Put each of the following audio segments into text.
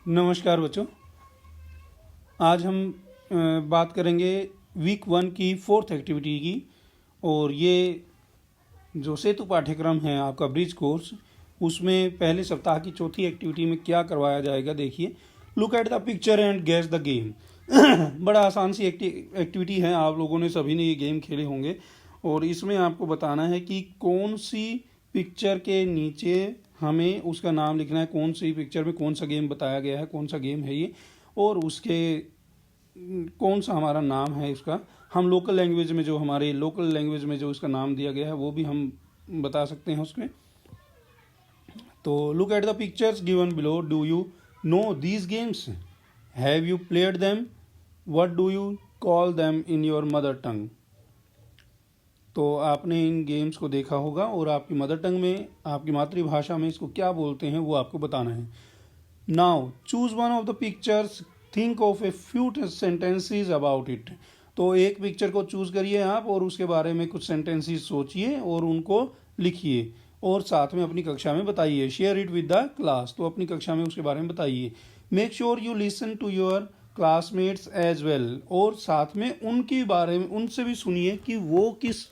नमस्कार बच्चों। आज हम बात करेंगे वीक 1 की 4th एक्टिविटी की। और ये जो सेतु पाठ्यक्रम है आपका ब्रिज कोर्स, उसमें पहले सप्ताह की चौथी एक्टिविटी में क्या करवाया जाएगा देखिए। Look at the picture and guess the game. बड़ा आसान सी एक्टिविटी है, आप लोगों ने सभी ने ये गेम खेले होंगे। और इसमें आपको बताना है कि कौन सी पिक्चर के नीचे हमें उसका नाम लिखना है, कौन सी पिक्चर में कौन सा गेम बताया गया है, कौन सा गेम है ये, और उसके कौन सा हमारा नाम है इसका। हम लोकल लैंग्वेज में जो हमारे लोकल लैंग्वेज में जो इसका नाम दिया गया है वो भी हम बता सकते हैं उसमें। तो look at the pictures given below. Do you know these games? Have you played them? What do you call them in your mother tongue? तो आपने इन गेम्स को देखा होगा और आपकी मदर टंग में, आपकी मातृभाषा में इसको क्या बोलते हैं वो आपको बताना है। Now choose one of the pictures, think of a few sentences about it. तो एक पिक्चर को चूज करिए आप और उसके बारे में कुछ सेंटेंसेस सोचिए और उनको लिखिए और साथ में अपनी कक्षा में बताइए। Share it with the class. तो अपनी कक्षा में उसके बारे में बताइए। Make sure you listen to your classmates as well. और साथ में उनके बारे में उनसे भी सुनिए कि वो किस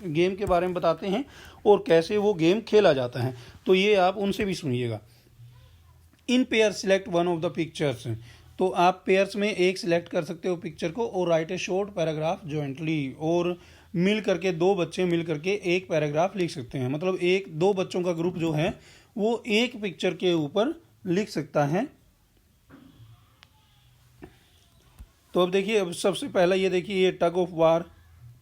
गेम के बारे में बताते हैं और कैसे वो गेम खेला जाता है। तो ये आप उनसे भी सुनिएगा। In pair select one of the pictures. तो आप पेयर्स में एक सिलेक्ट कर सकते हो पिक्चर को और राइट ए शॉर्ट पैराग्राफ जॉइंटली। और मिल करके दो बच्चे मिल करके एक पैराग्राफ लिख सकते हैं। मतलब एक दो बच्चों का ग्रुप जो है वो एक पिक्चर के ऊपर लिख सकता है। तो अब देखिए, अब सबसे पहला ये देखिए, ये टग ऑफ वार,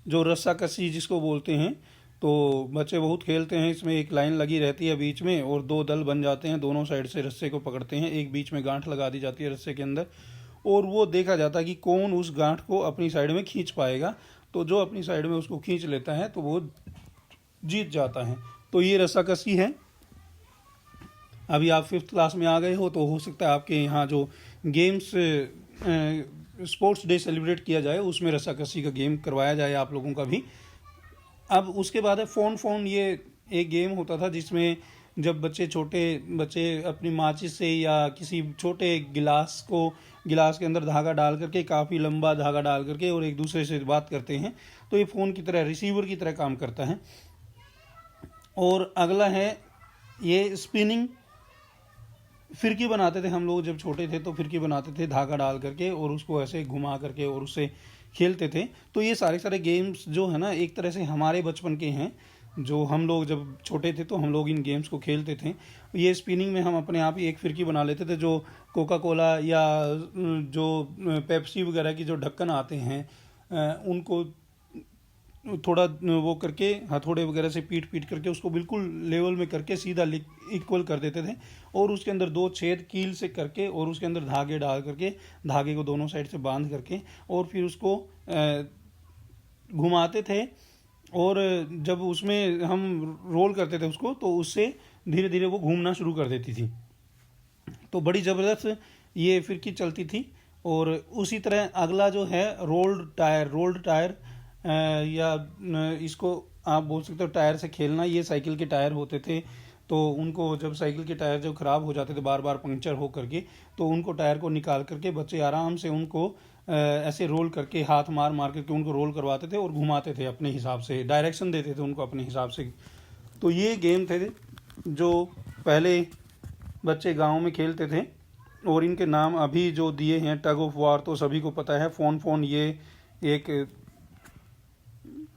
जो रस्साकसी जिसको बोलते हैं। तो बच्चे बहुत खेलते हैं इसमें। एक लाइन लगी रहती है बीच में और दो दल बन जाते हैं, दोनों साइड से रस्से को पकड़ते हैं, एक बीच में गांठ लगा दी जाती है रस्से के अंदर और वो देखा जाता है कि कौन उस गांठ को अपनी साइड में खींच पाएगा। तो जो अपनी साइड में उसको खींच लेता है तो वो जीत जाता है। तो ये रस्साकसी है। अभी आप 5th क्लास में आ गए हो तो हो सकता है आपके यहाँ जो गेम्स स्पोर्ट्स डे सेलिब्रेट किया जाए उसमें रस्साकसी का गेम करवाया जाए आप लोगों का भी। अब उसके बाद है फोन। ये एक गेम होता था जिसमें जब छोटे बच्चे अपनी माचिस से या किसी छोटे गिलास के अंदर धागा डाल करके, काफ़ी लंबा धागा डाल करके, और एक दूसरे से बात करते हैं। तो ये फ़ोन की तरह, रिसीवर की तरह काम करता है। और अगला है ये स्पिनिंग। फिरकी बनाते थे हम लोग जब छोटे थे, तो फिरकी बनाते थे धागा डाल करके और उसको ऐसे घुमा करके और उससे खेलते थे। तो ये सारे गेम्स जो है ना, एक तरह से हमारे बचपन के हैं। जो हम लोग जब छोटे थे तो हम लोग इन गेम्स को खेलते थे। ये स्पिनिंग में हम अपने आप ही एक फिरकी बना लेते थे। जो कोका कोला या जो पेप्सी वगैरह की जो ढक्कन आते हैं उनको थोड़ा वो करके हथौड़े वगैरह से पीट करके उसको बिल्कुल लेवल में करके सीधा इक्वल कर देते थे। और उसके अंदर दो छेद कील से करके और उसके अंदर धागे डाल करके, धागे को दोनों साइड से बांध करके और फिर उसको घुमाते थे। और जब उसमें हम रोल करते थे उसको, तो उससे धीरे धीरे वो घूमना शुरू कर देती थी। तो बड़ी ज़बरदस्त ये फिरकी चलती थी। और उसी तरह अगला जो है रोल्ड टायर, या इसको आप बोल सकते हो टायर से खेलना। ये साइकिल के टायर होते थे। तो उनको जब साइकिल के टायर जब ख़राब हो जाते थे बार बार पंक्चर हो करके, तो उनको टायर को निकाल करके बच्चे आराम से उनको ऐसे रोल करके, हाथ मार करके उनको रोल करवाते थे और घुमाते थे अपने हिसाब से, डायरेक्शन देते थे उनको अपने हिसाब से। तो ये गेम थे जो पहले बच्चे गाँव में खेलते थे। और इनके नाम अभी जो दिए हैं, टग ऑफ वार तो सभी को पता है। फोन ये एक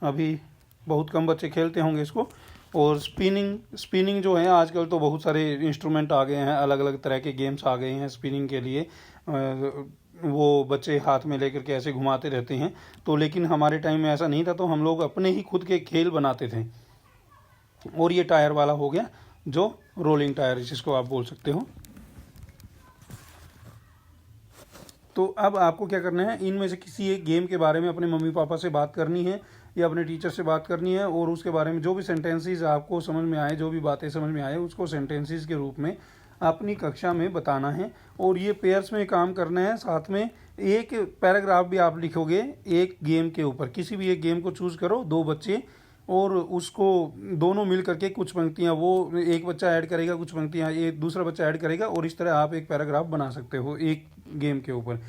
अभी बहुत कम बच्चे खेलते होंगे इसको। और स्पिनिंग जो है, आजकल तो बहुत सारे इंस्ट्रूमेंट आ गए हैं, अलग अलग तरह के गेम्स आ गए हैं स्पिनिंग के लिए। वो बच्चे हाथ में लेकर के ऐसे घुमाते रहते हैं। तो लेकिन हमारे टाइम में ऐसा नहीं था, तो हम लोग अपने ही खुद के खेल बनाते थे। और ये टायर वाला हो गया जो रोलिंग टायर जिसको आप बोल सकते हो। तो अब आपको क्या करना है, इनमें से किसी एक गेम के बारे में अपने मम्मी पापा से बात करनी है या अपने टीचर से बात करनी है। और उसके बारे में जो भी सेंटेंसेस आपको समझ में आए, जो भी बातें समझ में आए, उसको सेंटेंसेस के रूप में अपनी कक्षा में बताना है। और ये पेयर्स में काम करना है। साथ में एक पैराग्राफ भी आप लिखोगे एक गेम के ऊपर। किसी भी एक गेम को चूज़ करो, दो बच्चे और उसको दोनों मिल करके कुछ पंक्तियाँ वो एक बच्चा ऐड करेगा, कुछ पंक्तियाँ एक दूसरा बच्चा ऐड करेगा, और इस तरह आप एक पैराग्राफ बना सकते हो एक गेम के ऊपर।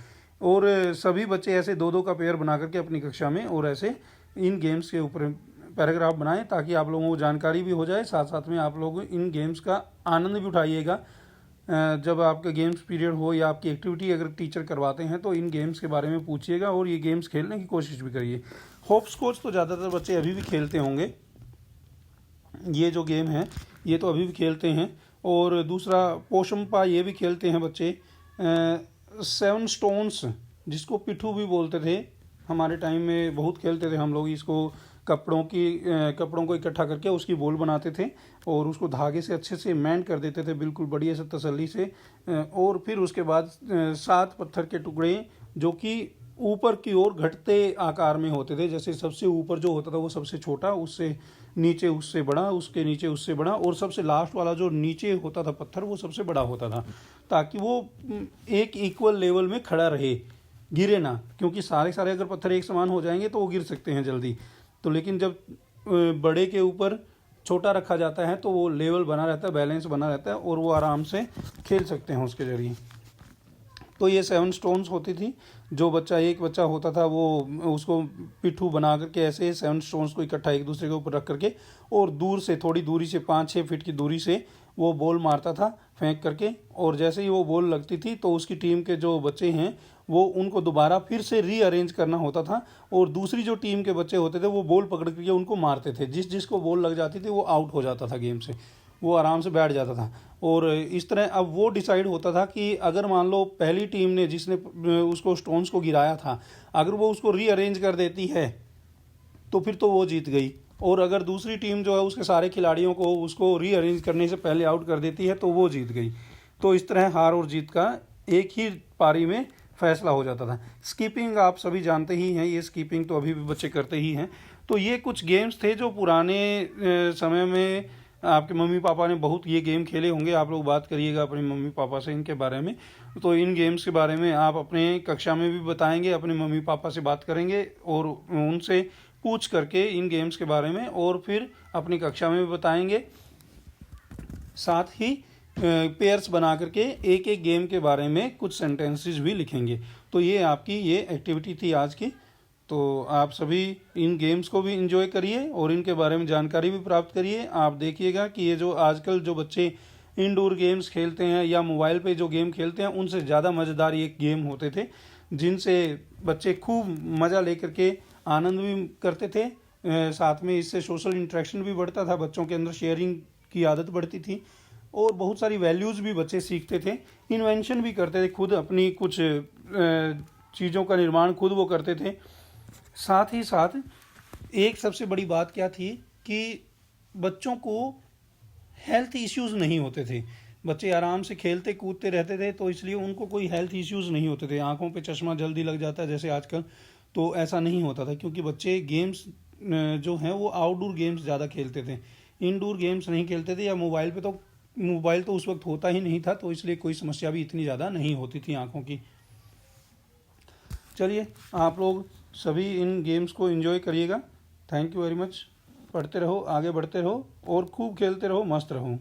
और सभी बच्चे ऐसे दो दो का पेयर बना करके अपनी कक्षा में और ऐसे इन गेम्स के ऊपर पैराग्राफ बनाएं, ताकि आप लोगों को जानकारी भी हो जाए, साथ साथ में आप लोग इन गेम्स का आनंद भी उठाइएगा। जब आपका गेम्स पीरियड हो या आपकी एक्टिविटी अगर टीचर करवाते हैं तो इन गेम्स के बारे में पूछिएगा और ये गेम्स खेलने की कोशिश भी करिए। होप स्कॉच तो ज़्यादातर बच्चे अभी भी खेलते होंगे, ये जो गेम है ये तो अभी भी खेलते हैं। और दूसरा पोशंपा ये भी खेलते हैं बच्चे। 7 स्टोन्स जिसको पिट्ठू भी बोलते थे, हमारे टाइम में बहुत खेलते थे हम लोग इसको। कपड़ों को इकट्ठा करके उसकी बॉल बनाते थे और उसको धागे से अच्छे से मैंड कर देते थे बिल्कुल बढ़िया से तसल्ली से। और फिर उसके बाद 7 पत्थर के टुकड़े जो कि ऊपर की ओर घटते आकार में होते थे, जैसे सबसे ऊपर जो होता था वो सबसे छोटा, उससे नीचे उससे बड़ा, उसके नीचे उससे बड़ा, और सबसे लास्ट वाला जो नीचे होता था पत्थर वो सबसे बड़ा होता था, ताकि वो एक इक्वल लेवल में खड़ा रहे, गिरे ना। क्योंकि सारे सारे अगर पत्थर एक समान हो जाएंगे तो वो गिर सकते हैं जल्दी। तो लेकिन जब बड़े के ऊपर छोटा रखा जाता है तो वो लेवल बना रहता है, बैलेंस बना रहता है और वो आराम से खेल सकते हैं उसके जरिए। तो ये 7 स्टोन्स होती थी। जो बच्चा एक बच्चा होता था वो उसको पिट्ठू बना करके ऐसे 7 स्टोन्स को इकट्ठा एक दूसरे के ऊपर रख करके और दूर से थोड़ी दूरी से 5-6 फीट की दूरी से वो बॉल मारता था फेंक करके। और जैसे ही वो बॉल लगती थी तो उसकी टीम के जो बच्चे हैं वो उनको दोबारा फिर से रीअरेंज करना होता था, और दूसरी जो टीम के बच्चे होते थे वो बॉल पकड़ करके उनको मारते थे। जिसको बॉल लग जाती थी वो आउट हो जाता था गेम से, वो आराम से बैठ जाता था। और इस तरह अब वो डिसाइड होता था कि अगर मान लो पहली टीम ने जिसने उसको स्टोन्स को गिराया था, अगर वो उसको रीअरेंज कर देती है तो फिर तो वो जीत गई, और अगर दूसरी टीम जो है उसके सारे खिलाड़ियों को उसको रीअरेंज करने से पहले आउट कर देती है तो वो जीत गई। तो इस तरह हार और जीत का एक ही पारी में फैसला हो जाता था। स्कीपिंग आप सभी जानते ही हैं, ये स्कीपिंग तो अभी भी बच्चे करते ही हैं। तो ये कुछ गेम्स थे जो पुराने समय में आपके मम्मी पापा ने बहुत ये गेम खेले होंगे। आप लोग बात करिएगा अपने मम्मी पापा से इनके बारे में, तो इन गेम्स के बारे में आप अपने कक्षा में भी बताएंगे, अपने मम्मी पापा से बात करेंगे और उनसे पूछ करके इन गेम्स के बारे में, और फिर अपनी कक्षा में भी बताएंगे। साथ ही पेयर्स बना करके एक एक गेम के बारे में कुछ सेंटेंसेस भी लिखेंगे। तो ये आपकी ये एक्टिविटी थी आज की। तो आप सभी इन गेम्स को भी एंजॉय करिए और इनके बारे में जानकारी भी प्राप्त करिए। आप देखिएगा कि ये जो आजकल जो बच्चे इंडोर गेम्स खेलते हैं या मोबाइल पे जो गेम खेलते हैं उनसे ज़्यादा मज़ेदार ये गेम होते थे, जिनसे बच्चे खूब मज़ा लेकर के आनंद भी करते थे। साथ में इससे सोशल इंटरेक्शन भी बढ़ता था, बच्चों के अंदर शेयरिंग की आदत बढ़ती थी और बहुत सारी वैल्यूज़ भी बच्चे सीखते थे। इन्वेंशन भी करते थे, खुद अपनी कुछ चीज़ों का निर्माण खुद वो करते थे। साथ ही साथ एक सबसे बड़ी बात क्या थी कि बच्चों को हेल्थ इश्यूज़ नहीं होते थे। बच्चे आराम से खेलते कूदते रहते थे, तो इसलिए उनको कोई हेल्थ इश्यूज़ नहीं होते थे। आंखों पे चश्मा जल्दी लग जाता है जैसे आजकल, तो ऐसा नहीं होता था, क्योंकि बच्चे गेम्स जो हैं वो आउटडोर गेम्स ज़्यादा खेलते थे, इनडोर गेम्स नहीं खेलते थे। या मोबाइल तो उस वक्त होता ही नहीं था, तो इसलिए कोई समस्या भी इतनी ज़्यादा नहीं होती थी आंखों की। चलिए, आप लोग सभी इन गेम्स को एंजॉय करिएगा। Thank you very much. पढ़ते रहो, आगे बढ़ते रहो और खूब खेलते रहो, मस्त रहो।